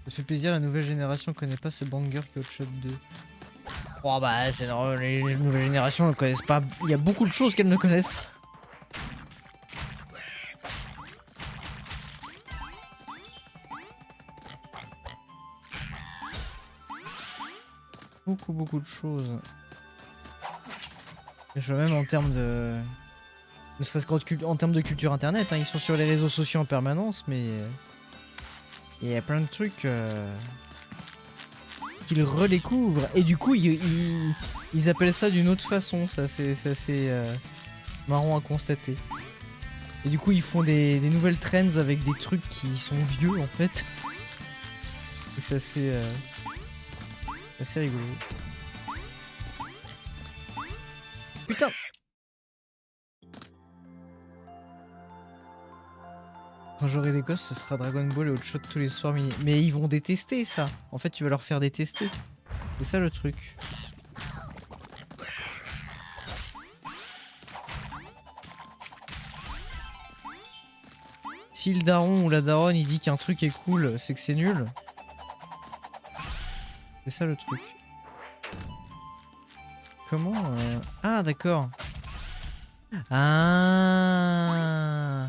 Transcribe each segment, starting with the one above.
Ça fait plaisir, la nouvelle génération connaît pas ce banger qui est Hot Shot 2. Oh bah c'est normal, les nouvelles générations ne connaissent pas. Il y a beaucoup de choses qu'elles ne connaissent pas. Beaucoup de choses. Et je vois même en termes de... Ne serait-ce qu'en termes de culture internet, hein, ils sont sur les réseaux sociaux en permanence, mais... Il y a plein de trucs qu'ils redécouvrent. Et du coup, ils appellent ça d'une autre façon. Ça, c'est assez marrant à constater. Et du coup, ils font des nouvelles trends avec des trucs qui sont vieux, en fait. Et c'est assez rigolo. Putain! Quand j'aurai des gosses, ce sera Dragon Ball et Hot Shot tous les soirs. Mais ils vont détester ça. En fait, tu vas leur faire détester. C'est ça le truc. Si le daron ou la daronne il dit qu'un truc est cool, c'est que c'est nul. C'est ça le truc. Comment Ah d'accord. Ah.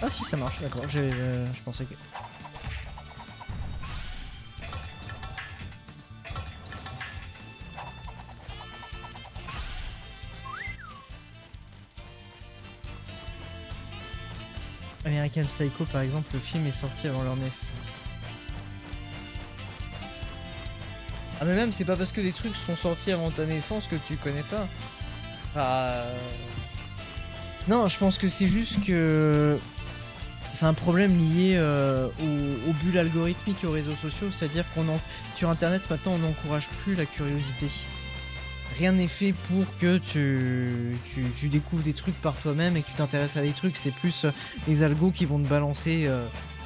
Ah si ça marche, d'accord, je pensais que... American Psycho par exemple, le film est sorti avant leur naissance. Ah mais même c'est pas parce que des trucs sont sortis avant ta naissance que tu connais pas. Non, je pense que c'est juste que c'est un problème lié aux bulles algorithmiques et aux réseaux sociaux, c'est-à-dire sur internet maintenant on n'encourage plus la curiosité. Rien n'est fait pour que tu découvres des trucs par toi-même et que tu t'intéresses à des trucs, c'est plus les algos qui vont te balancer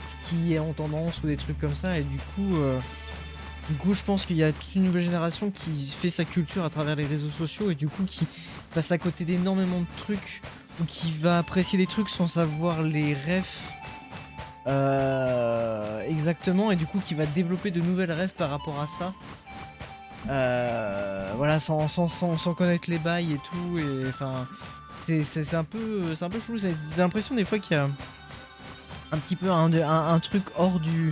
ce qui est en tendance ou des trucs comme ça, et du coup je pense qu'il y a toute une nouvelle génération qui fait sa culture à travers les réseaux sociaux et du coup qui passe à côté d'énormément de trucs ou qui va apprécier des trucs sans savoir les refs exactement, et du coup qui va développer de nouvelles refs par rapport à ça. Voilà, sans connaître les bails et tout, et enfin c'est un peu chelou. J'ai l'impression des fois qu'il y a un petit peu un truc hors du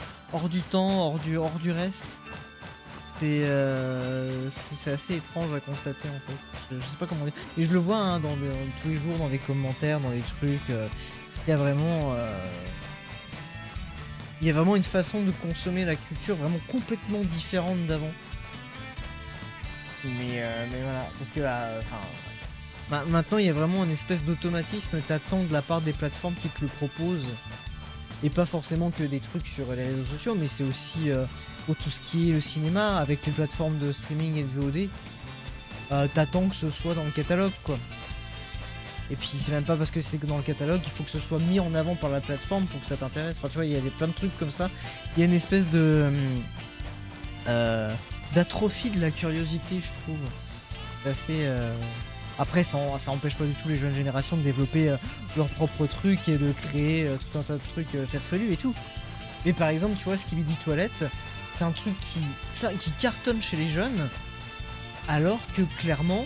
temps, hors du reste. C'est assez étrange à constater en fait. Je sais pas comment dire. Et je le vois hein, tous les jours dans les commentaires, dans les trucs. Il y a vraiment une façon de consommer la culture vraiment complètement différente d'avant. Mais voilà, parce que maintenant il y a vraiment une espèce d'automatisme, t'attends de la part des plateformes qui te le proposent, et pas forcément que des trucs sur les réseaux sociaux, mais c'est aussi pour tout ce qui est le cinéma, avec les plateformes de streaming et de VOD, t'attends que ce soit dans le catalogue quoi. Et puis c'est même pas parce que c'est dans le catalogue qu'il faut que ce soit mis en avant par la plateforme pour que ça t'intéresse. Enfin tu vois, il y a plein de trucs comme ça, il y a une espèce de... d'atrophie de la curiosité, je trouve. C'est assez... Après, ça empêche pas du tout les jeunes générations de développer leurs propres trucs et de créer tout un tas de trucs farfelus et tout. Mais par exemple, tu vois, Skibidi Toilette, c'est un truc qui cartonne chez les jeunes, alors que clairement,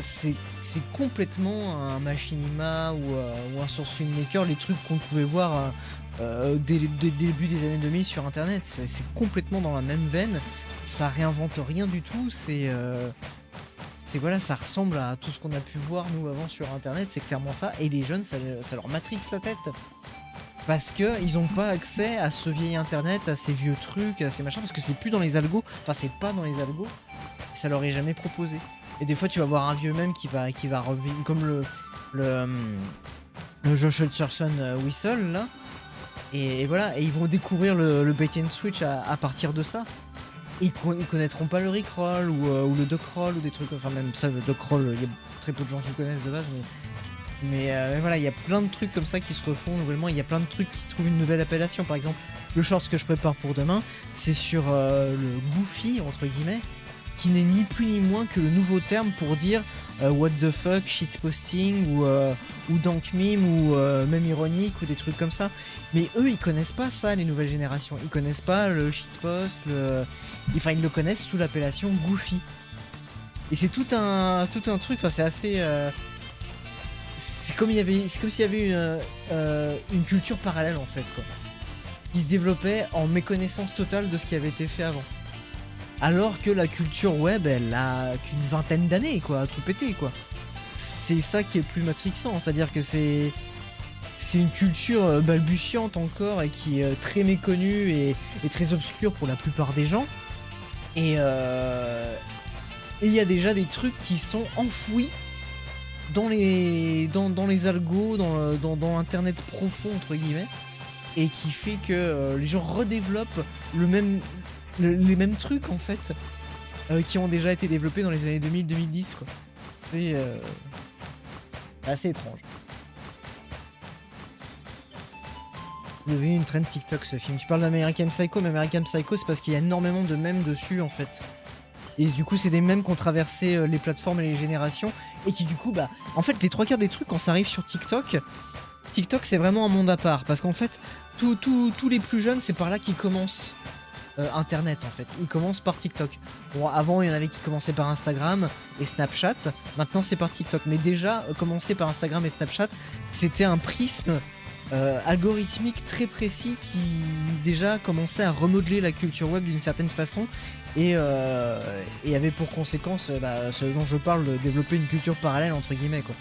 c'est complètement un machinima ou un source filmmaker, les trucs qu'on pouvait voir dès le début des années 2000 sur internet. C'est complètement dans la même veine. Ça réinvente rien du tout, voilà, ça ressemble à tout ce qu'on a pu voir nous avant sur internet, c'est clairement ça, et les jeunes ça leur matrixe la tête. Parce que ils ont pas accès à ce vieil internet, à ces vieux trucs, à ces machins, parce que c'est plus dans les algos, enfin c'est pas dans les algos, ça leur est jamais proposé. Et des fois tu vas voir un vieux même qui va revenir, comme le Josh Hutcherson Whistle là. Et voilà, et ils vont découvrir le bait and switch à partir de ça. Ils connaîtront pas le Rickroll ou le Duckroll ou des trucs, enfin même ça, le Duckroll, il y a très peu de gens qui connaissent de base, mais voilà, il y a plein de trucs comme ça qui se refont nouvellement, il y a plein de trucs qui trouvent une nouvelle appellation. Par exemple, le short que je prépare pour demain, c'est sur le Goofy, entre guillemets, qui n'est ni plus ni moins que le nouveau terme pour dire what the fuck, shitposting ou dank meme ou même ironique ou des trucs comme ça. Mais eux, ils connaissent pas ça, les nouvelles générations. Ils connaissent pas le shitpost, enfin ils le connaissent sous l'appellation Goofy. Et c'est tout un truc, enfin c'est assez... c'est comme s'il y avait une culture parallèle en fait, quoi. Qui se développait en méconnaissance totale de ce qui avait été fait avant. Alors que la culture web, elle a qu'une vingtaine d'années, quoi, à tout péter, quoi. C'est ça qui est le plus matrixant, c'est-à-dire que c'est une culture balbutiante encore et qui est très méconnue et très obscure pour la plupart des gens. Et il y a déjà des trucs qui sont enfouis dans les algos, dans Internet profond, entre guillemets, et qui fait que les gens redéveloppent les mêmes trucs en fait qui ont déjà été développés dans les années 2000-2010, quoi. C'est assez étrange. Il y avait une trend TikTok, ce film. Tu parles d'American Psycho, mais American Psycho c'est parce qu'il y a énormément de mèmes dessus en fait. Et du coup c'est des mèmes qui ont traversé les plateformes et les générations et qui du coup en fait les trois quarts des trucs quand ça arrive sur TikTok c'est vraiment un monde à part parce qu'en fait tous les plus jeunes c'est par là qu'ils commencent Internet en fait. Ils commencent par TikTok. Bon, avant il y en avait qui commençaient par Instagram et Snapchat, maintenant c'est par TikTok. Mais déjà commencer par Instagram et Snapchat c'était un prisme algorithmique très précis qui déjà commençait à remodeler la culture web d'une certaine façon et avait pour conséquence ce dont je parle, de développer une culture parallèle entre guillemets, quoi.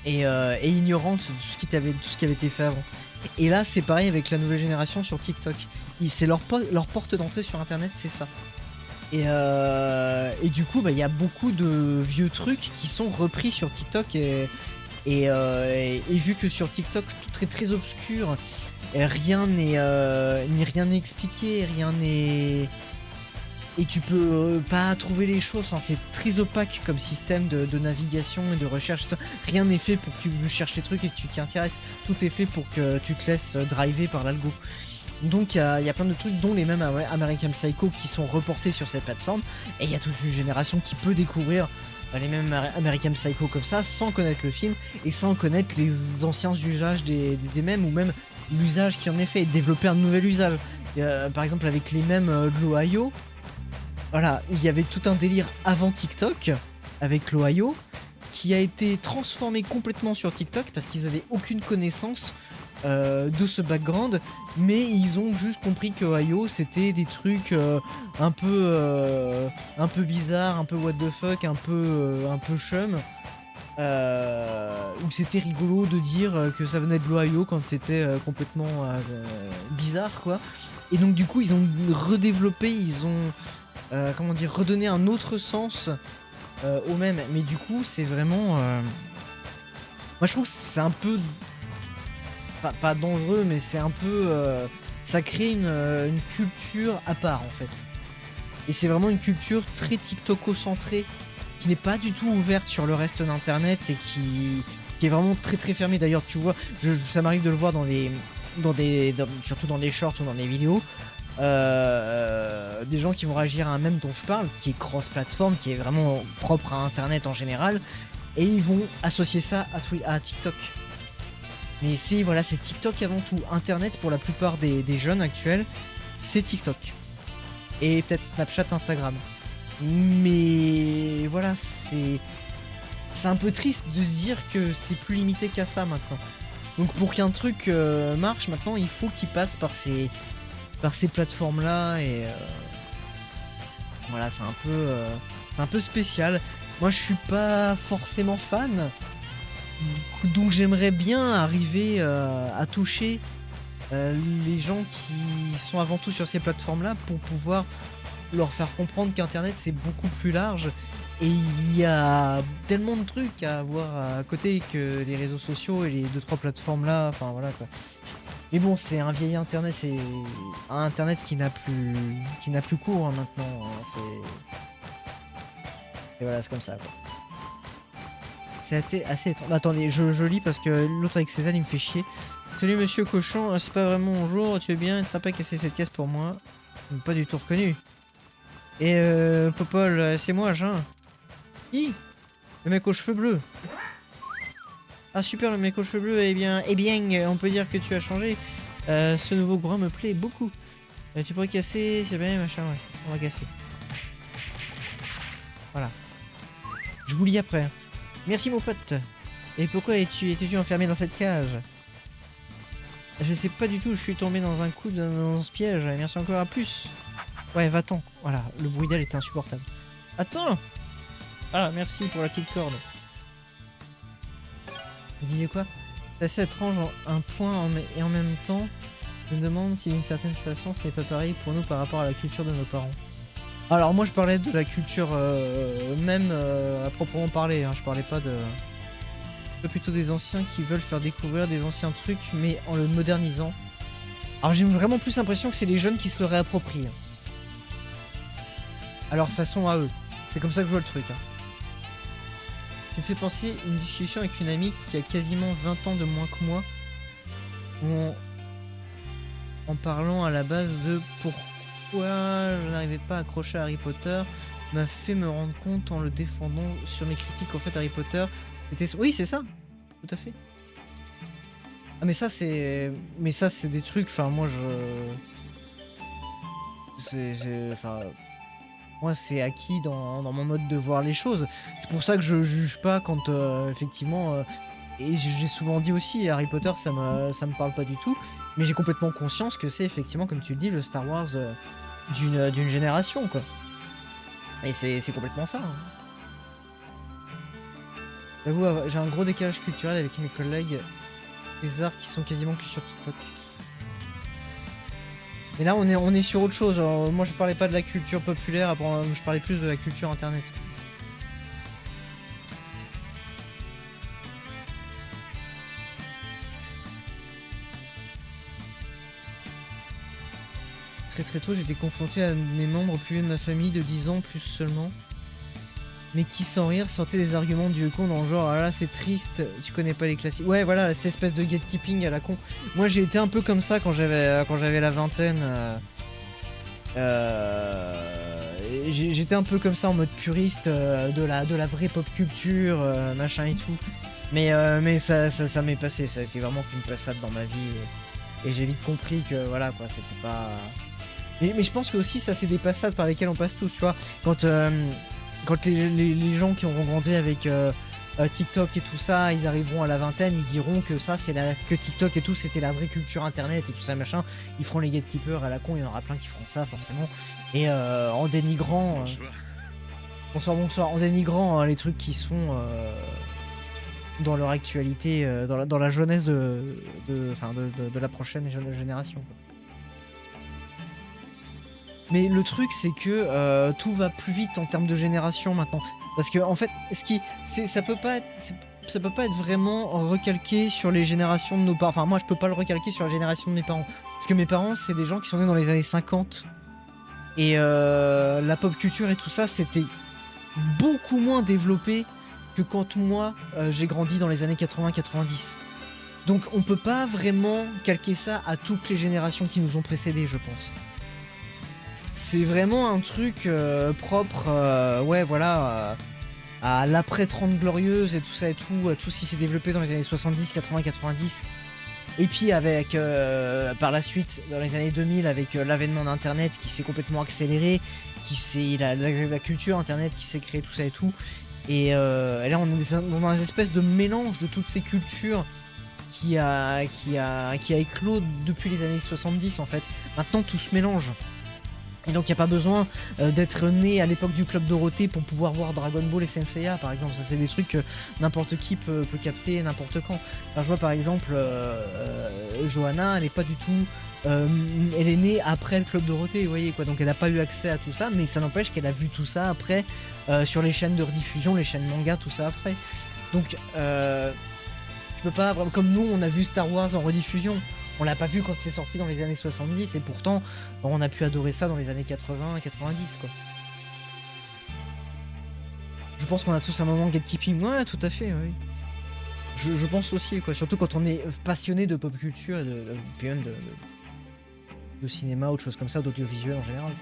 Et ignorante de tout ce qui avait été fait avant. Et là c'est pareil avec la nouvelle génération sur TikTok. C'est leur porte d'entrée sur internet, c'est ça. Et du coup il y a beaucoup de vieux trucs qui sont repris sur TikTok et vu que sur TikTok tout est très obscur, rien n'est expliqué, rien n'est... Et tu peux pas trouver les choses, enfin, c'est très opaque comme système de navigation et de recherche. Rien n'est fait pour que tu cherches les trucs et que tu t'y intéresses. Tout est fait pour que tu te laisses driver par l'algo. Donc il y a plein de trucs, dont les mêmes American Psycho qui sont reportés sur cette plateforme. Et il y a toute une génération qui peut découvrir les mêmes American Psycho comme ça, sans connaître le film et sans connaître les anciens usages des mêmes, ou même l'usage qui en est fait, et développer un nouvel usage. Par exemple avec les mêmes de l'Ohio. Voilà, il y avait tout un délire avant TikTok avec l'Ohio qui a été transformé complètement sur TikTok parce qu'ils avaient aucune connaissance de ce background, mais ils ont juste compris que Ohio c'était des trucs un peu bizarres, un peu what the fuck, un peu chum, où c'était rigolo de dire que ça venait de l'Ohio quand c'était complètement bizarre, quoi. Et donc du coup ils ont redéveloppé, ils ont redonner un autre sens au même. Mais du coup, c'est vraiment... Moi, je trouve que c'est un peu... Pas dangereux, mais c'est un peu... Ça crée une culture à part, en fait. Et c'est vraiment une culture très TikTok-centrée, qui n'est pas du tout ouverte sur le reste d'Internet et qui est vraiment très très fermée. D'ailleurs, tu vois, ça m'arrive de le voir surtout dans des shorts ou dans des vidéos. Des gens qui vont réagir à un mème dont je parle, qui est cross-platform, qui est vraiment propre à Internet en général, et ils vont associer ça à TikTok. Mais c'est TikTok avant tout. Internet, pour la plupart des jeunes actuels, c'est TikTok. Et peut-être Snapchat, Instagram. Mais voilà, c'est un peu triste de se dire que c'est plus limité qu'à ça maintenant. Donc pour qu'un truc marche maintenant, il faut qu'il passe par ces plateformes là, et voilà, c'est un peu spécial. Moi je suis pas forcément fan, donc j'aimerais bien arriver à toucher les gens qui sont avant tout sur ces plateformes là pour pouvoir leur faire comprendre qu'Internet c'est beaucoup plus large et il y a tellement de trucs à avoir à côté que les réseaux sociaux et les 2-3 plateformes là, enfin voilà, quoi. Mais bon, c'est un vieil internet, c'est un internet qui n'a plus cours hein, maintenant. Hein, et voilà, c'est comme ça quoi. C'est assez étrange. Attendez, je lis parce que l'autre avec Cézanne il me fait chier. Salut monsieur cochon, c'est pas vraiment bonjour, tu es bien, sympa casser cette caisse pour moi. Pas du tout reconnu. Et Popol, c'est moi, Jean. Qui? Le mec aux cheveux bleus. Ah super, le mec aux cheveux bleus, eh bien, on peut dire que tu as changé. Ce nouveau bras me plaît beaucoup. Tu pourrais casser, c'est bien, machin, ouais. On va casser. Voilà. Je vous lis après. Merci mon pote. Et pourquoi étais-tu enfermé dans cette cage? Je sais pas du tout, je suis tombé dans un coup dans ce piège. Merci encore à plus. Ouais, va-t'en. Voilà, le bruit d'elle est insupportable. Attends. Ah, merci pour la petite corde. Vous disiez quoi? C'est assez étrange, un point et en même temps, je me demande si d'une certaine façon ce n'est pas pareil pour nous par rapport à la culture de nos parents. Alors moi je parlais de la culture même à proprement parler, hein. Je parlais pas de... plutôt des anciens qui veulent faire découvrir des anciens trucs mais en le modernisant. Alors j'ai vraiment plus l'impression que c'est les jeunes qui se le réapproprient. À leur façon à eux. C'est comme ça que je vois le truc. Hein. Tu me fais penser une discussion avec une amie qui a quasiment 20 ans de moins que moi. En parlant à la base de pourquoi je n'arrivais pas à accrocher à Harry Potter, m'a fait me rendre compte en le défendant sur mes critiques au fait Harry Potter. Oui c'est ça, tout à fait. Ah mais ça c'est des trucs, enfin moi enfin moi c'est acquis dans mon mode de voir les choses. C'est pour ça que je juge pas quand effectivement et j'ai souvent dit aussi Harry Potter ça me parle pas du tout, mais j'ai complètement conscience que c'est effectivement comme tu le dis le Star Wars d'une génération quoi. Et c'est complètement ça. Hein. J'avoue, j'ai un gros décalage culturel avec mes collègues des arts qui sont quasiment que sur TikTok. Et là, on est sur autre chose. Alors, moi, je parlais pas de la culture populaire, je parlais plus de la culture internet. Très tôt, j'étais confronté à mes membres plus vieux de ma famille de 10 ans, plus seulement. Mais qui sans rire sortait des arguments du vieux con dans le genre ah là c'est triste, tu connais pas les classiques. Ouais voilà, cette espèce de gatekeeping à la con. Moi j'ai été un peu comme ça quand j'avais la vingtaine. J'étais un peu comme ça en mode puriste de la vraie pop culture, machin et tout. Mais ça m'est passé, ça a été vraiment qu'une passade dans ma vie. Et j'ai vite compris que voilà quoi, c'était pas... Mais je pense que aussi ça c'est des passades par lesquelles on passe tous, tu vois. Quand les gens qui auront grandi avec TikTok et tout ça, ils arriveront à la vingtaine, ils diront que ça c'est que TikTok et tout c'était la vraie culture internet et tout ça machin. Ils feront les gatekeepers à la con, il y en aura plein qui feront ça forcément. Et en dénigrant... bonsoir. En dénigrant les trucs qui sont dans leur actualité, dans la jeunesse de la prochaine génération. Quoi. Mais le truc c'est que tout va plus vite en termes de génération maintenant. Parce que en fait, ça peut pas être vraiment recalqué sur les générations de nos parents. Enfin moi je peux pas le recalquer sur la génération de mes parents. Parce que mes parents c'est des gens qui sont nés dans les années 50. Et la pop culture et tout ça c'était beaucoup moins développé que quand moi j'ai grandi dans les années 80-90. Donc on peut pas vraiment calquer ça à toutes les générations qui nous ont précédés je pense. C'est vraiment un truc propre, ouais voilà, à l'après 30 glorieuses et tout ça et tout ce qui s'est développé dans les années 70, 80, 90. Et puis avec, par la suite, dans les années 2000, avec l'avènement d'Internet qui s'est complètement accéléré, la culture Internet qui s'est créée, tout ça et tout. Et là on est dans une espèce de mélange de toutes ces cultures qui a éclos depuis les années 70 en fait. Maintenant tout se mélange. Et donc il n'y a pas besoin d'être né à l'époque du Club Dorothée pour pouvoir voir Dragon Ball et Senseiya par exemple. Ça c'est des trucs que n'importe qui peut capter n'importe quand. Enfin, je vois par exemple Johanna, elle est pas du tout... elle est née après le Club Dorothée, vous voyez quoi. Donc elle n'a pas eu accès à tout ça, mais ça n'empêche qu'elle a vu tout ça après sur les chaînes de rediffusion, les chaînes manga, tout ça après. Donc tu peux pas, comme nous on a vu Star Wars en rediffusion. On l'a pas vu quand c'est sorti dans les années 70 et pourtant on a pu adorer ça dans les années 80 et 90 quoi. Je pense qu'on a tous un moment gatekeeping, ouais tout à fait, oui. Je pense aussi quoi, surtout quand on est passionné de pop culture et de cinéma ou de choses comme ça, d'audiovisuel en général.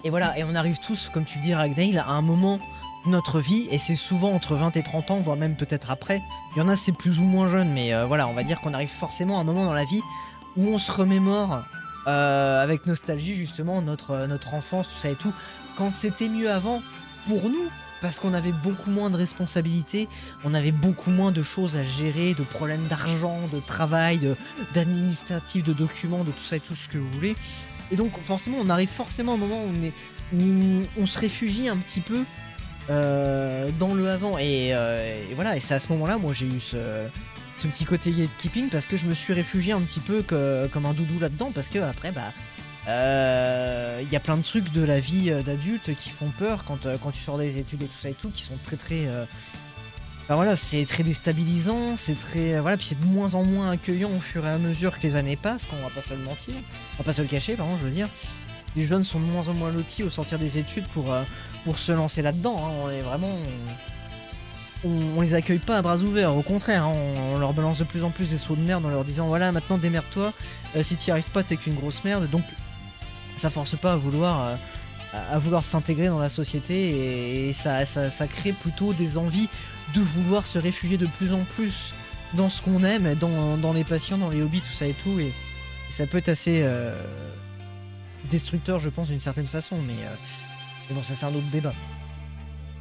Et voilà, et on arrive tous, comme tu dis Ragnail, à un moment de notre vie, et c'est souvent entre 20 et 30 ans, voire même peut-être après. Il y en a c'est plus ou moins jeune, mais voilà, on va dire qu'on arrive forcément à un moment dans la vie où on se remémore avec nostalgie justement notre enfance, tout ça et tout, quand c'était mieux avant pour nous. Parce qu'on avait beaucoup moins de responsabilités, on avait beaucoup moins de choses à gérer, de problèmes d'argent, de travail, d'administratif, de documents, de tout ça et tout ce que vous voulez. Et donc forcément, on arrive forcément à un moment où on se réfugie un petit peu dans le avant. Et voilà, et c'est à ce moment-là, moi j'ai eu ce petit côté gatekeeping parce que je me suis réfugié un petit peu comme un doudou là-dedans. Parce que après, y a plein de trucs de la vie d'adulte qui font peur quand tu sors des études et tout ça et tout, qui sont très enfin voilà, c'est très déstabilisant, c'est très voilà, puis c'est de moins en moins accueillant au fur et à mesure que les années passent, qu'on va pas se le mentir, on va pas se le cacher, pardon, je veux dire. Les jeunes sont de moins en moins lotis au sortir des études pour se lancer là-dedans, hein. On est vraiment on les accueille pas à bras ouverts, au contraire, hein, on leur balance de plus en plus des sauts de merde en leur disant voilà, maintenant démerde-toi, si t'y arrives pas t'es qu'une grosse merde. Donc ça force pas à vouloir s'intégrer dans la société, et ça crée plutôt des envies de vouloir se réfugier de plus en plus dans ce qu'on aime, dans les passions, dans les hobbies, tout ça et tout, et ça peut être assez destructeur je pense d'une certaine façon, mais bon, ça c'est un autre débat.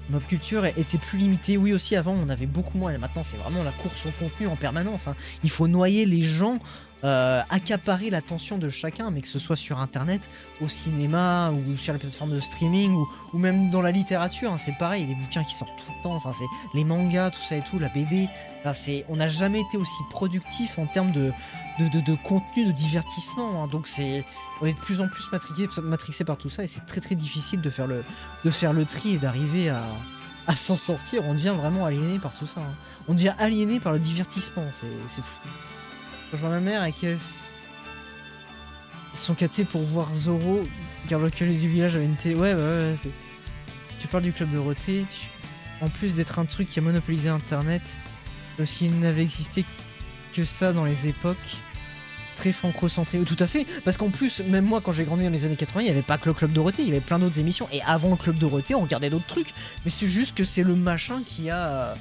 Mob culture était plus limitée, oui aussi avant on avait beaucoup moins, et maintenant c'est vraiment la course au contenu en permanence, hein. Il faut noyer les gens, accaparer l'attention de chacun, mais que ce soit sur internet, au cinéma ou sur les plateformes de streaming ou même dans la littérature, hein, c'est pareil, les bouquins qui sortent tout le temps, enfin c'est les mangas, tout ça et tout, la BD, enfin, on n'a jamais été aussi productif en termes de contenu, de divertissement, hein. Donc on est de plus en plus matrixé par tout ça, et c'est très difficile de faire le tri et d'arriver à s'en sortir. On devient vraiment aliéné par tout ça, hein. On devient aliéné par le divertissement, c'est fou. Je vois ma mère avec son caté pour voir Zoro, car le curé du village avait une télé. Ouais, tu parles du club de Dorothée, en plus d'être un truc qui a monopolisé internet, comme s'il n'avait existé que ça dans les époques très franco-centrées. Tout à fait, parce qu'en plus, même moi quand j'ai grandi dans les années 80, il n'y avait pas que le club Dorothée, il y avait plein d'autres émissions, et avant le club Dorothée on regardait d'autres trucs, mais c'est juste que c'est le machin qui a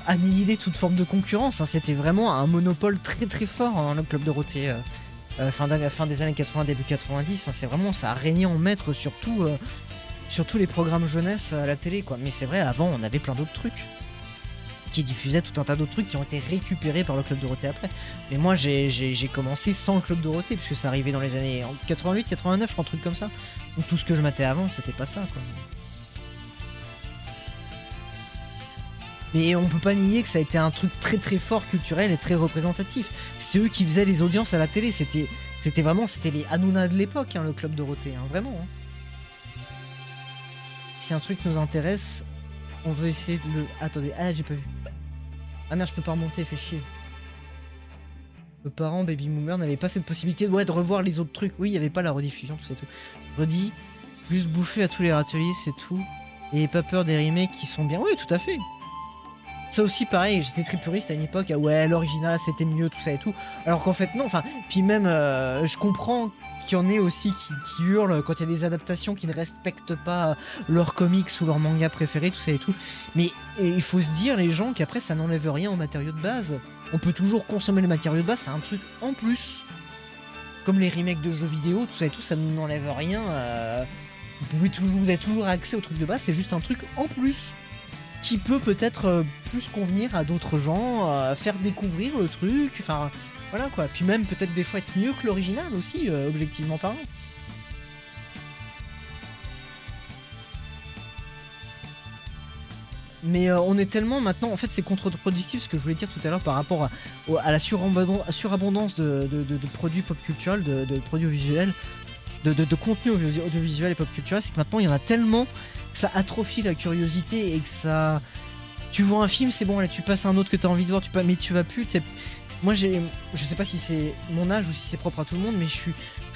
annihiler toute forme de concurrence, hein. C'était vraiment un monopole très fort, hein, le club Dorothée, fin des années 80, début 90, hein. C'est vraiment, ça a régné en maître sur tous les programmes jeunesse à la télé, quoi. Mais c'est vrai, avant on avait plein d'autres trucs qui diffusaient tout un tas d'autres trucs qui ont été récupérés par le club Dorothée après. Mais moi j'ai commencé sans le club Dorothée, puisque ça arrivait dans les années 88, 89, je crois, un truc comme ça. Donc tout ce que je matais avant, c'était pas ça, quoi. Mais on peut pas nier que ça a été un truc très fort, culturel et très représentatif. C'était eux qui faisaient les audiences à la télé. C'était les Hanouna de l'époque, hein, le club Dorothée, hein, vraiment, hein. Si un truc nous intéresse, on veut essayer de le... Attendez, j'ai pas vu. Ah merde, je peux pas remonter, fait chier. Nos parents, Baby Boomer, n'avaient pas cette possibilité de revoir les autres trucs. Oui, il y avait pas la rediffusion, tout ça et tout. Redit, juste bouffer à tous les râteliers, c'est tout. Et pas peur des remakes qui sont bien. Oui, tout à fait. Ça aussi pareil, j'étais très puriste à une époque, ouais l'original c'était mieux, tout ça et tout, alors qu'en fait non, enfin, puis même je comprends qu'il y en ait aussi qui hurlent quand il y a des adaptations qui ne respectent pas leurs comics ou leurs mangas préférés, tout ça et tout, mais il faut se dire les gens qu'après ça n'enlève rien aux matériaux de base, on peut toujours consommer les matériaux de base, c'est un truc en plus, comme les remakes de jeux vidéo, tout ça et tout, ça n'enlève rien, vous avez toujours accès aux trucs de base, c'est juste un truc en plus qui peut peut-être plus convenir à d'autres gens, faire découvrir le truc, enfin voilà quoi, puis même peut-être des fois être mieux que l'original aussi, objectivement parlant. Mais on est tellement maintenant, en fait c'est contre-productif ce que je voulais dire tout à l'heure par rapport à la surabondance de produits pop culturels, de produits audiovisuels, de contenu audiovisuel et pop culturel, c'est que maintenant il y en a tellement que ça atrophie la curiosité et que ça... Tu vois un film, c'est bon, allez, tu passes à un autre que tu as envie de voir, mais tu vas plus, Moi je sais pas si c'est mon âge ou si c'est propre à tout le monde, mais je suis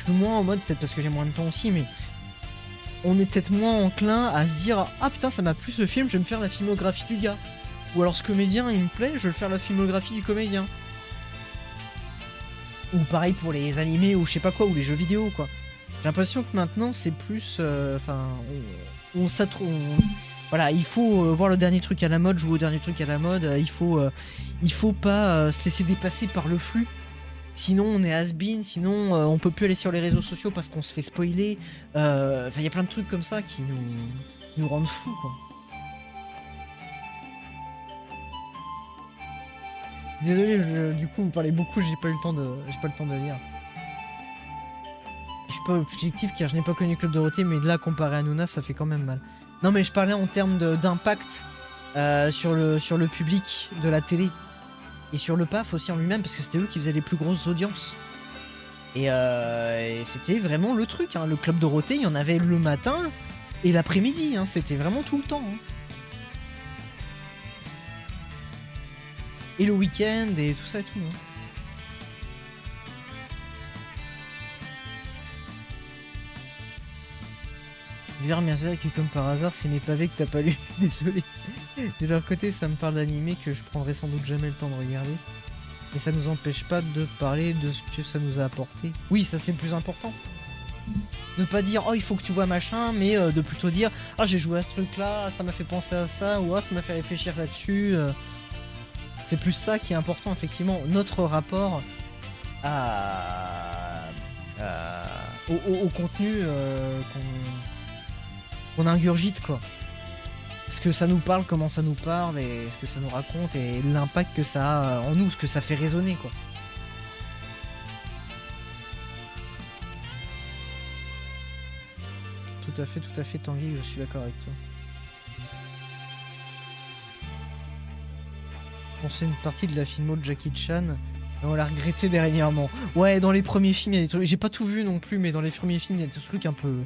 moins en mode, peut-être parce que j'ai moins de temps aussi, mais on est peut-être moins enclin à se dire ah putain ça m'a plu ce film, je vais me faire la filmographie du gars. Ou alors ce comédien il me plaît, je vais faire la filmographie du comédien. Ou pareil pour les animés ou je sais pas quoi, ou les jeux vidéo quoi. J'ai l'impression que maintenant c'est plus... Enfin... voilà, il faut voir le dernier truc à la mode, jouer au dernier truc à la mode, il faut pas se laisser dépasser par le flux. Sinon on est has-been, sinon on peut plus aller sur les réseaux sociaux parce qu'on se fait spoiler. Enfin il y a plein de trucs comme ça qui nous rendent fous quoi. Désolé, du coup vous parlez beaucoup, j'ai pas le temps de lire. Je suis pas objectif car je n'ai pas connu Club Dorothée, mais là comparé à Nouna ça fait quand même mal. Non mais je parlais en termes d'impact sur le public de la télé. Et sur le PAF aussi en lui-même, parce que c'était eux qui faisaient les plus grosses audiences. Et c'était vraiment le truc, hein. Le Club Dorothée, il y en avait le matin et l'après-midi, hein. C'était vraiment tout le temps. Hein. Et le week-end, et tout ça et tout. Hein. Vers Mercer qui, comme par hasard, c'est mes pavés que t'as pas lu. Désolé. De leur côté, ça me parle d'animé que je prendrai sans doute jamais le temps de regarder. Et ça nous empêche pas de parler de ce que ça nous a apporté. Oui, ça c'est le plus important. Ne pas dire oh il faut que tu vois machin, mais de plutôt dire ah j'ai joué à ce truc là, ça m'a fait penser à ça, ou ah ça m'a fait réfléchir là-dessus. C'est plus ça qui est important effectivement. Notre rapport au contenu qu'on ingurgite quoi. Ce que ça nous parle, comment ça nous parle, et ce que ça nous raconte, et l'impact que ça a en nous, ce que ça fait résonner, quoi. Tout à fait, Tanguy, je suis d'accord avec toi. On sait une partie de la filmo de Jackie Chan, et on l'a regretté dernièrement. Ouais, dans les premiers films, il y a des trucs... J'ai pas tout vu non plus, mais dans les premiers films, il y a des trucs un peu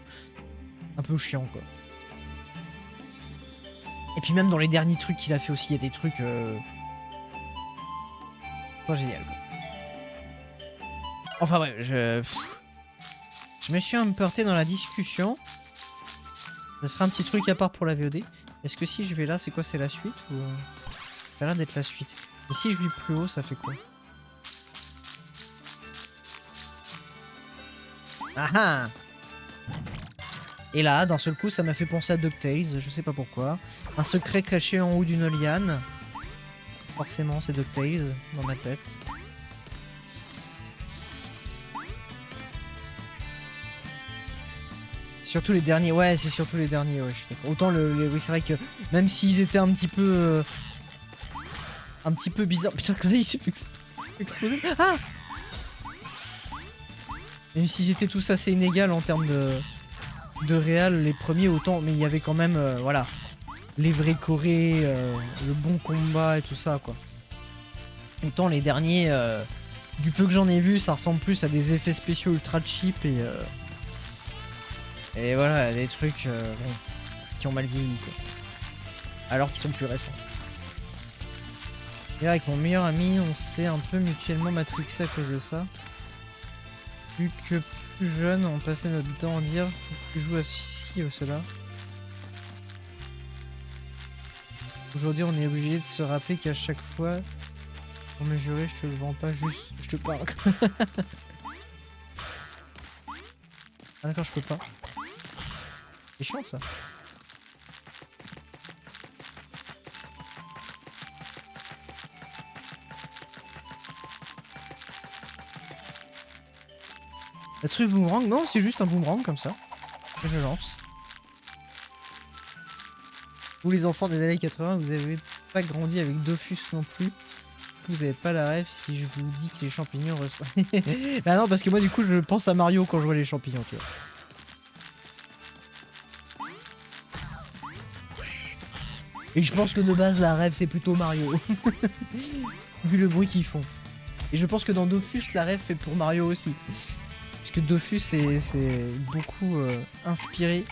chiants, quoi. Et puis même dans les derniers trucs qu'il a fait aussi, il y a des trucs... pas génial quoi. Enfin ouais, je me suis un peu heurté dans la discussion. Ça fera un petit truc à part pour la VOD. Est-ce que si je vais là, c'est quoi? C'est la suite ou... Ça a l'air d'être la suite. Et si je vais plus haut, ça fait quoi? Ah ah! Et là, d'un seul coup, ça m'a fait penser à DuckTales, je sais pas pourquoi. Un secret caché en haut d'une liane. Forcément, c'est DuckTales, dans ma tête. Surtout les derniers, ouais, c'est surtout les derniers, ouais, je suis d'accord. Autant oui, c'est vrai que même s'ils étaient un petit peu bizarres. Putain, que là, il s'est fait exploser. Ah! Même s'ils étaient tous assez inégaux en termes de réal, les premiers autant, mais il y avait quand même voilà, les vrais chorés, le bon combat et tout ça quoi. Autant les derniers, du peu que j'en ai vu, ça ressemble plus à des effets spéciaux ultra cheap et voilà, des trucs bon, qui ont mal vieilli quoi. Alors qu'ils sont plus récents. Et avec mon meilleur ami, on s'est un peu mutuellement matrixé à cause de ça. Vu que plus jeune, on passait notre temps à dire faut que tu joues à ceci ou cela. Aujourd'hui, on est obligé de se rappeler qu'à chaque fois, pour me jurer, je te le vends pas, juste je te parle. Ah d'accord, je peux pas. C'est chiant ça. Le truc boomerang, non, c'est juste un boomerang comme ça. Que je lance. Vous les enfants des années 80, vous avez pas grandi avec Dofus non plus. Vous avez pas la rêve si je vous dis que les champignons reçoivent. Bah non, parce que moi du coup je pense à Mario quand je vois les champignons, tu vois. Et je pense que de base la rêve c'est plutôt Mario. Vu le bruit qu'ils font. Et je pense que dans Dofus la rêve fait pour Mario aussi. Parce que Dofus c'est beaucoup inspiré.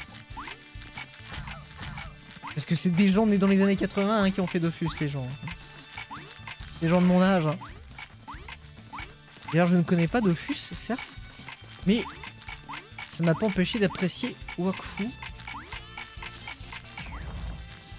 Parce que c'est des gens nés dans les années 80 hein, qui ont fait Dofus, les gens. Les gens de mon âge. Hein. D'ailleurs, je ne connais pas Dofus, certes, mais ça m'a pas empêché d'apprécier Wakfu.